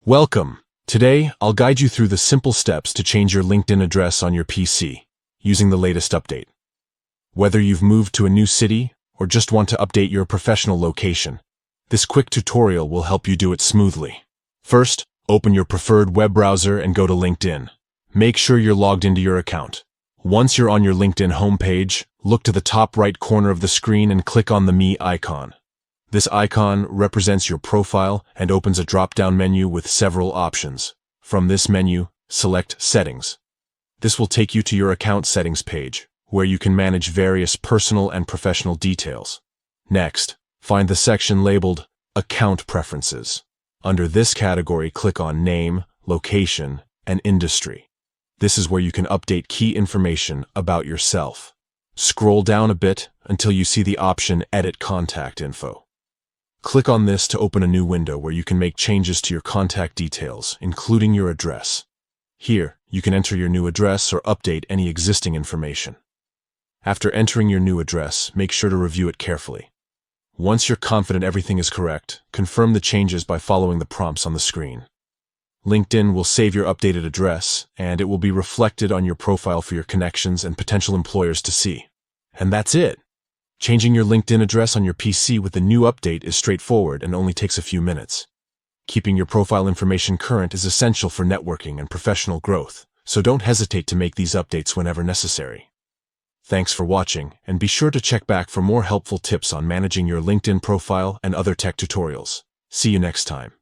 Welcome. Today, I'll guide you through the simple steps to change your LinkedIn address on your PC using the latest update. Whether you've moved to a new city or just want to update your professional location, this quick tutorial will help you do it smoothly. First, open your preferred web browser and go to LinkedIn. Make sure you're logged into your account. Once you're on your LinkedIn homepage, look to the top right corner of the screen and click on the Me icon. This icon represents your profile and opens a drop-down menu with several options. From this menu, select Settings. This will take you to your account settings page, where you can manage various personal and professional details. Next, find the section labeled Account Preferences. Under this category, click on Name, Location, and Industry. This is where you can update key information about yourself. Scroll down a bit until you see the option Edit Contact Info. Click on this to open a new window where you can make changes to your contact details, including your address. Here, you can enter your new address or update any existing information. After entering your new address, make sure to review it carefully. Once you're confident everything is correct, confirm the changes by following the prompts on the screen. LinkedIn will save your updated address, and it will be reflected on your profile for your connections and potential employers to see. And that's it! Changing your LinkedIn address on your PC with the new update is straightforward and only takes a few minutes. Keeping your profile information current is essential for networking and professional growth, so don't hesitate to make these updates whenever necessary. Thanks for watching, and be sure to check back for more helpful tips on managing your LinkedIn profile and other tech tutorials. See you next time.